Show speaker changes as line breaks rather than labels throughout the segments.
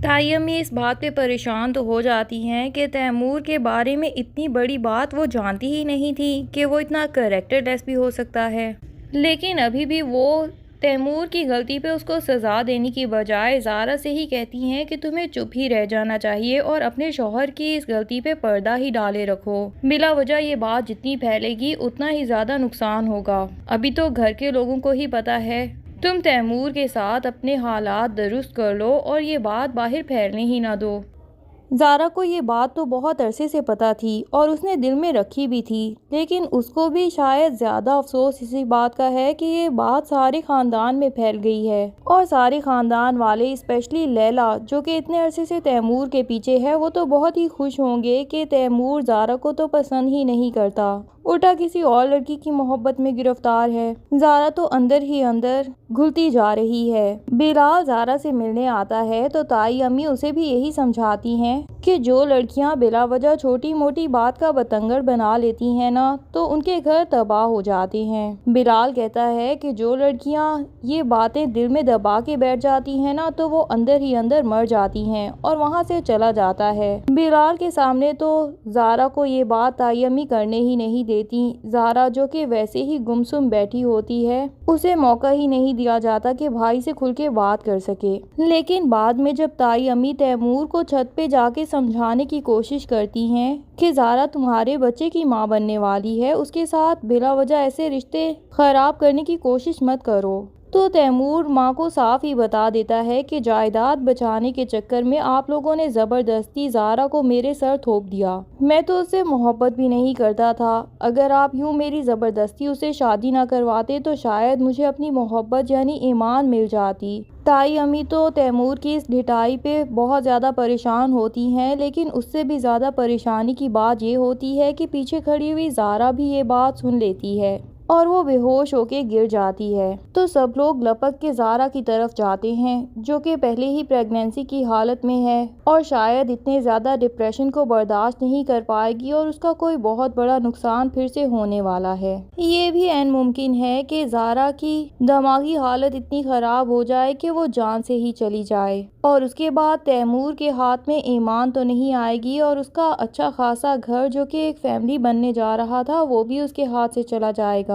ताई अम्मी इस बात पे परेशान तो हो जाती हैं कि तैमूर के बारे में इतनी बड़ी बात वो जानती ही नहीं थी कि वो इतना कैरेक्टरलेस भी हो सकता है। लेकिन अभी भी वो तैमूर की गलती पे उसको सज़ा देने की बजाय ज़ारा से ही कहती हैं कि तुम्हें चुप ही रह जाना चाहिए और अपने शौहर की इस गलती पे पर्दा ही डाले रखो। बिला वजह ये बात जितनी फैलेगी उतना ही ज़्यादा नुकसान होगा। अभी तो घर के लोगों को ही पता है। तुम तैमूर के साथ अपने हालात दुरुस्त कर लो और ये बात बाहर फैलने ही ना दो। ज़ारा को ये बात तो बहुत अरसे से पता थी और उसने दिल में रखी भी थी, लेकिन उसको भी शायद ज़्यादा अफसोस इसी बात का है कि ये बात सारे ख़ानदान में फैल गई है और सारे ख़ानदान वाले स्पेशली लैला जो कि इतने अरसे से तैमूर के पीछे है, वो तो बहुत ही खुश होंगे कि तैमूर ज़ारा को तो पसंद ही नहीं करता, उल्टा किसी और लड़की की मोहब्बत में गिरफ्तार है। ज़ारा तो अंदर ही अंदर घुलती जा रही है। बिलाल ज़ारा से मिलने आता है तो ताई अम्मी उसे भी यही समझाती हैं कि जो लड़कियां बिला वजह छोटी मोटी बात का बतंगड़ बना लेती हैं ना, तो उनके घर तबाह हो जाते हैं। बिलाल कहता है कि जो लड़कियां ये बातें दिल में दबा के बैठ जाती हैं ना, तो वो अंदर ही अंदर मर जाती हैं और वहाँ से चला जाता है। बिलाल के सामने तो ज़ारा को ये बात ताई अम्मी करने ही नहीं देती। ज़ारा जो कि वैसे ही गुमसुम बैठी होती है, उसे मौका ही नहीं दिया जाता कि भाई से खुल के बात कर सके। लेकिन बाद में जब ताई अम्मी तैमूर को छत पे जाके समझाने की कोशिश करती हैं कि ज़ारा तुम्हारे बच्चे की माँ बनने वाली है, उसके साथ बिला वजह ऐसे रिश्ते खराब करने की कोशिश मत करो, तो तैमूर माँ को साफ ही बता देता है कि जायदाद बचाने के चक्कर में आप लोगों ने ज़बरदस्ती ज़ारा को मेरे सर थोप दिया। मैं तो उससे मोहब्बत भी नहीं करता था। अगर आप यूँ मेरी ज़बरदस्ती उससे शादी ना करवाते तो शायद मुझे अपनी मोहब्बत यानी ईमान मिल जाती। ताई अम्मी तो तैमूर की इस ढिठाई पे बहुत ज़्यादा परेशान होती हैं, लेकिन उससे भी ज़्यादा परेशानी की बात ये होती है कि पीछे खड़ी हुई ज़ारा भी ये बात सुन लेती है और वो बेहोश होके गिर जाती है। तो सब लोग लपक के ज़ारा की तरफ जाते हैं जो कि पहले ही प्रेगनेंसी की हालत में है और शायद इतने ज़्यादा डिप्रेशन को बर्दाश्त नहीं कर पाएगी और उसका कोई बहुत बड़ा नुकसान फिर से होने वाला है। ये भी ऐन मुमकिन है कि ज़ारा की दिमागी हालत इतनी ख़राब हो जाए कि वो जान से ही चली जाए और उसके बाद तैमूर के हाथ में ईमान तो नहीं आएगी और उसका अच्छा खासा घर जो कि एक फैमिली बनने जा रहा था वो भी उसके हाथ से चला जाएगा।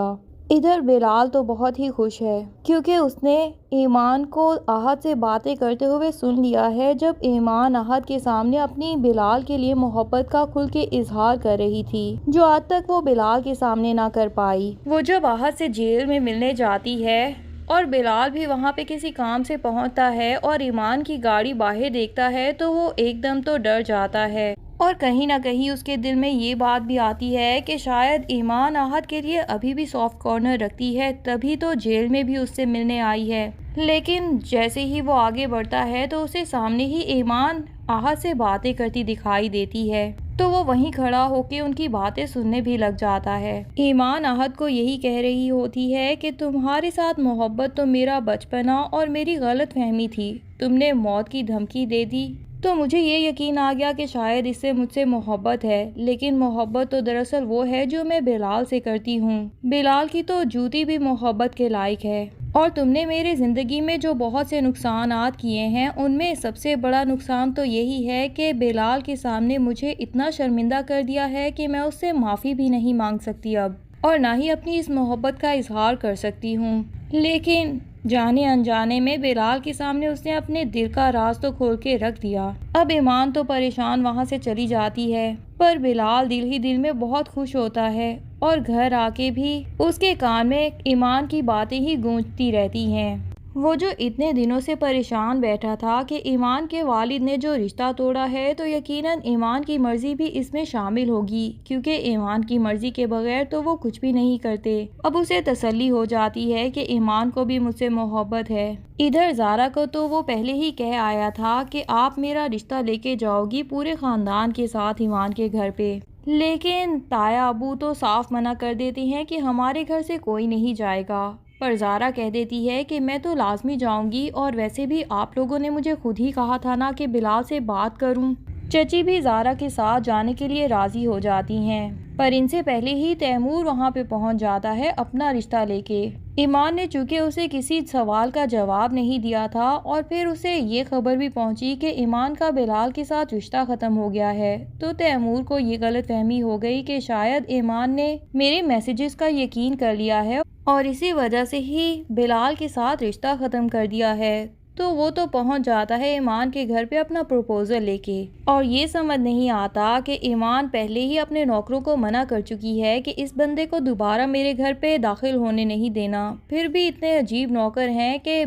इधर बिलाल तो बहुत ही खुश है क्योंकि उसने ईमान को आहद से बातें करते हुए सुन लिया है, जब ईमान आहद के सामने अपनी बिलाल के लिए मोहब्बत का खुल के इजहार कर रही थी जो आज तक वो बिलाल के सामने ना कर पाई। वो जब आहद से जेल में मिलने जाती है और बिलाल भी वहाँ पे किसी काम से पहुँचता है और ईमान की गाड़ी बाहर देखता है तो वो एकदम तो डर जाता है और कहीं ना कहीं उसके दिल में ये बात भी आती है कि शायद ईमान आहद के लिए अभी भी सॉफ्ट कॉर्नर रखती है, तभी तो जेल में भी उससे मिलने आई है। लेकिन जैसे ही वो आगे बढ़ता है तो उसे सामने ही ईमान आहद से बातें करती दिखाई देती है, तो वो वहीं खड़ा होके उनकी बातें सुनने भी लग जाता है। ईमान आहद को यही कह रही होती है कि तुम्हारे साथ मोहब्बत तो मेरा बचपना और मेरी गलत फहमी थी, तुमने मौत की धमकी दे दी तो मुझे ये यकीन आ गया कि शायद इससे मुझसे मोहब्बत है, लेकिन मोहब्बत तो दरअसल वो है जो मैं बिलाल से करती हूँ। बिलाल की तो जूती भी मोहब्बत के लायक है और तुमने मेरी ज़िंदगी में जो बहुत से नुकसानात किए हैं उनमें सबसे बड़ा नुकसान तो यही है कि बिलाल के सामने मुझे इतना शर्मिंदा कर दिया है कि मैं उससे माफ़ी भी नहीं मांग सकती अब, और ना ही अपनी इस मोहब्बत का इजहार कर सकती हूँ। लेकिन जाने अनजाने में बिलाल के सामने उसने अपने दिल का राज तो खोल के रख दिया। अब ईमान तो परेशान वहाँ से चली जाती है, पर बिलाल दिल ही दिल में बहुत खुश होता है और घर आके भी उसके कान में ईमान की बातें ही गूंजती रहती हैं। वो जो इतने दिनों से परेशान बैठा था कि ईमान के वालिद ने जो रिश्ता तोड़ा है, तो यकीनन ईमान की मर्जी भी इसमें शामिल होगी, क्योंकि ईमान की मर्जी के बगैर तो वो कुछ भी नहीं करते। अब उसे तसल्ली हो जाती है कि ईमान को भी मुझसे मोहब्बत है। इधर ज़ारा को तो वो पहले ही कह आया था कि आप मेरा रिश्ता लेके जाओगी पूरे ख़ानदान के साथ ईमान के घर पे, लेकिन ताया अबू तो साफ मना कर देती हैं कि हमारे घर से कोई नहीं जाएगा। पर ज़ारा कह देती है कि मैं तो लाजमी जाऊंगी, और वैसे भी आप लोगों ने मुझे खुद ही कहा था ना कि बिलाल से बात करूं। चची भी ज़ारा के साथ जाने के लिए राज़ी हो जाती हैं, पर इनसे पहले ही तैमूर वहां पे पहुंच जाता है अपना रिश्ता लेके। ایمان نے چونکہ اسے کسی سوال کا جواب نہیں دیا تھا اور پھر اسے یہ خبر بھی پہنچی کہ ایمان کا بلال کے ساتھ رشتہ ختم ہو گیا ہے، تو تیمور کو یہ غلط فہمی ہو گئی کہ شاید ایمان نے میرے میسیجز کا یقین کر لیا ہے اور اسی وجہ سے ہی بلال کے ساتھ رشتہ ختم کر دیا ہے۔ تو وہ تو پہنچ جاتا ہے ایمان کے گھر پہ اپنا پروپوزل لے کے، اور یہ سمجھ نہیں آتا کہ ایمان پہلے ہی اپنے نوکروں کو منع کر چکی ہے کہ اس بندے کو دوبارہ میرے گھر پہ داخل ہونے نہیں دینا، پھر بھی اتنے عجیب نوکر ہیں کہ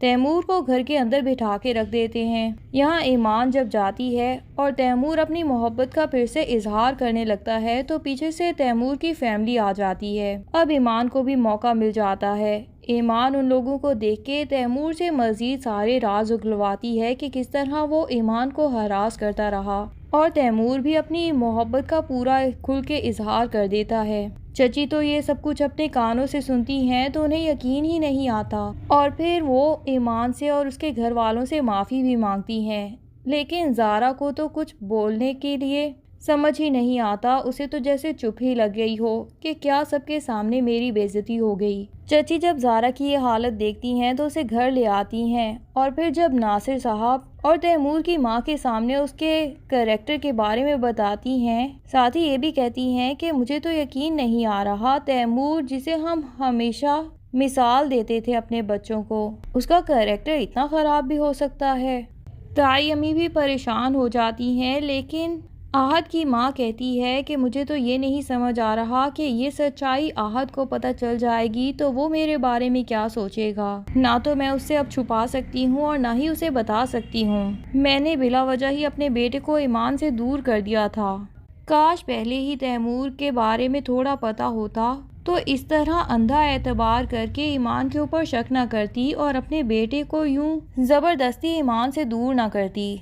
تیمور کو گھر کے اندر بٹھا کے رکھ دیتے ہیں۔ یہاں ایمان جب جاتی ہے اور تیمور اپنی محبت کا پھر سے اظہار کرنے لگتا ہے تو پیچھے سے تیمور کی فیملی آ جاتی ہے۔ اب ایمان کو بھی موقع مل جاتا ہے۔ ایمان ان لوگوں کو دیکھ کے تیمور سے مزید سارے راز اگلواتی ہے کہ کس طرح وہ ایمان کو ہراس کرتا رہا، اور تیمور بھی اپنی محبت کا پورا کھل کے اظہار کر دیتا ہے۔ چچی تو یہ سب کچھ اپنے کانوں سے سنتی ہیں تو انہیں یقین ہی نہیں آتا، اور پھر وہ ایمان سے اور اس کے گھر والوں سے معافی بھی مانگتی ہیں، لیکن زارا کو تو کچھ بولنے کے لیے سمجھ ہی نہیں آتا، اسے تو جیسے چپ ہی لگ گئی ہو کہ کیا سب کے سامنے میری بے عزتی ہو گئی۔ چچی جب زارا کی یہ حالت دیکھتی ہیں تو اسے گھر لے آتی ہیں، اور پھر جب ناصر صاحب اور تیمور کی ماں کے سامنے اس کے کریکٹر کے بارے میں بتاتی ہیں، ساتھ ہی یہ بھی کہتی ہیں کہ مجھے تو یقین نہیں آ رہا تیمور جسے ہم ہمیشہ مثال دیتے تھے اپنے بچوں کو، اس کا کریکٹر اتنا خراب بھی ہو سکتا ہے۔ تائی امی بھی پریشان ہو جاتی ہیں، لیکن آہد کی ماں کہتی ہے کہ مجھے تو یہ نہیں سمجھ آ رہا کہ یہ سچائی آہد کو پتہ چل جائے گی تو وہ میرے بارے میں کیا سوچے گا، نہ تو میں اس سے اب چھپا سکتی ہوں اور نہ ہی اسے بتا سکتی ہوں۔ میں نے بلا وجہ ہی اپنے بیٹے کو ایمان سے دور کر دیا تھا، کاش پہلے ہی تیمور کے بارے میں تھوڑا پتہ ہوتا تو اس طرح اندھا اعتبار کر کے ایمان کے اوپر شک نہ کرتی اور اپنے بیٹے کو یوں زبردستی ایمان سے دور نہ کرتی۔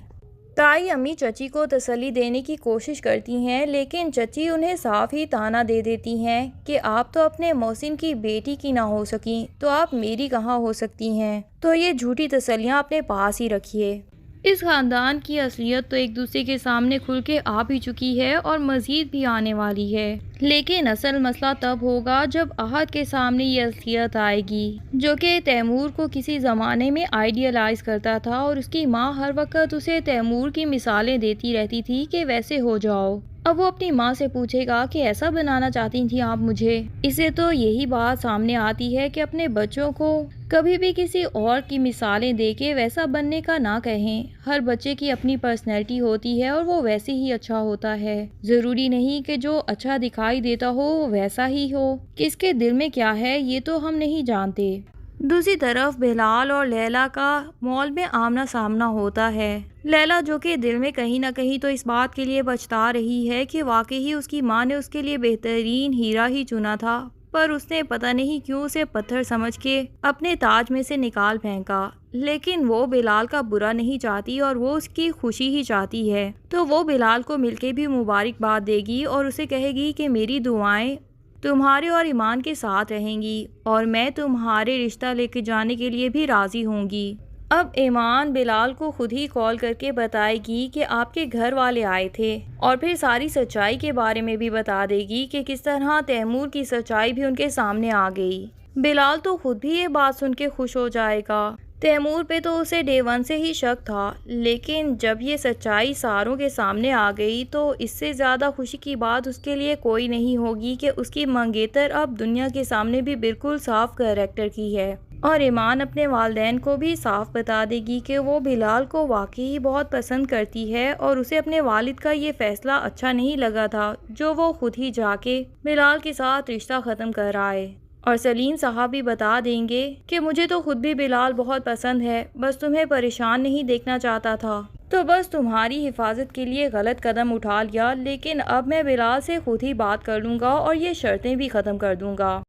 تائی امی چچی کو تسلی دینے کی کوشش کرتی ہیں، لیکن چچی انہیں صاف ہی طعنہ دے دیتی ہیں کہ آپ تو اپنے محسن کی بیٹی کی نہ ہو سکیں تو آپ میری کہاں ہو سکتی ہیں، تو یہ جھوٹی تسلیاں اپنے پاس ہی رکھیے۔ اس خاندان کی اصلیت تو ایک دوسرے کے سامنے کھل کے آ بھی چکی ہے اور مزید بھی آنے والی ہے، لیکن اصل مسئلہ تب ہوگا جب احد کے سامنے یہ اصلیت آئے گی، جو کہ تیمور کو کسی زمانے میں آئیڈیلائز کرتا تھا، اور اس کی ماں ہر وقت اسے تیمور کی مثالیں دیتی رہتی تھی کہ ویسے ہو جاؤ۔ اب وہ اپنی ماں سے پوچھے گا کہ ایسا بنانا چاہتی تھیں آپ مجھے، اسے تو یہی بات سامنے آتی ہے کہ اپنے بچوں کو کبھی بھی کسی اور کی مثالیں دے کے ویسا بننے کا نہ کہیں۔ ہر بچے کی اپنی پرسنالٹی ہوتی ہے اور وہ ویسے ہی اچھا ہوتا ہے، ضروری نہیں کہ جو اچھا دکھائی دیتا ہو وہ ویسا ہی ہو، کس کے دل میں کیا ہے یہ تو ہم نہیں جانتے۔ دوسری طرف بلال اور لیلا کا مال میں آمنا سامنا ہوتا ہے۔ لیلا جو کہ دل میں کہیں نہ کہیں تو اس بات کے لیے پچھتا رہی ہے کہ واقعی اس کی ماں نے اس کے لیے بہترین ہیرا ہی چنا تھا، پر اس نے پتہ نہیں کیوں اسے پتھر سمجھ کے اپنے تاج میں سے نکال پھینکا، لیکن وہ بلال کا برا نہیں چاہتی اور وہ اس کی خوشی ہی چاہتی ہے، تو وہ بلال کو مل کے بھی مبارکباد دے گی اور اسے کہے گی کہ میری دعائیں تمہارے اور ایمان کے ساتھ رہیں گی اور میں تمہارے رشتہ لے کے جانے کے لیے بھی راضی ہوں گی۔ اب ایمان بلال کو خود ہی کال کر کے بتائے گی کہ آپ کے گھر والے آئے تھے، اور پھر ساری سچائی کے بارے میں بھی بتا دے گی کہ کس طرح تیمور کی سچائی بھی ان کے سامنے آ گئی۔ بلال تو خود بھی یہ بات سن کے خوش ہو جائے گا۔ تیمور پہ تو اسے ڈے ون سے ہی شک تھا، لیکن جب یہ سچائی ساروں کے سامنے آ گئی تو اس سے زیادہ خوشی کی بات اس کے لیے کوئی نہیں ہوگی کہ اس کی منگیتر اب دنیا کے سامنے بھی بالکل صاف کریکٹر کی ہے، اور ایمان اپنے والدین کو بھی صاف بتا دے گی کہ وہ بلال کو واقعی بہت پسند کرتی ہے اور اسے اپنے والد کا یہ فیصلہ اچھا نہیں لگا تھا جو وہ خود ہی جا کے بلال کے ساتھ رشتہ ختم کر آئے۔ اور سلیم صاحب بھی بتا دیں گے کہ مجھے تو خود بھی بلال بہت پسند ہے، بس تمہیں پریشان نہیں دیکھنا چاہتا تھا، تو بس تمہاری حفاظت کے لیے غلط قدم اٹھا لیا، لیکن اب میں بلال سے خود ہی بات کر لوں گا اور یہ شرطیں بھی ختم کر دوں گا۔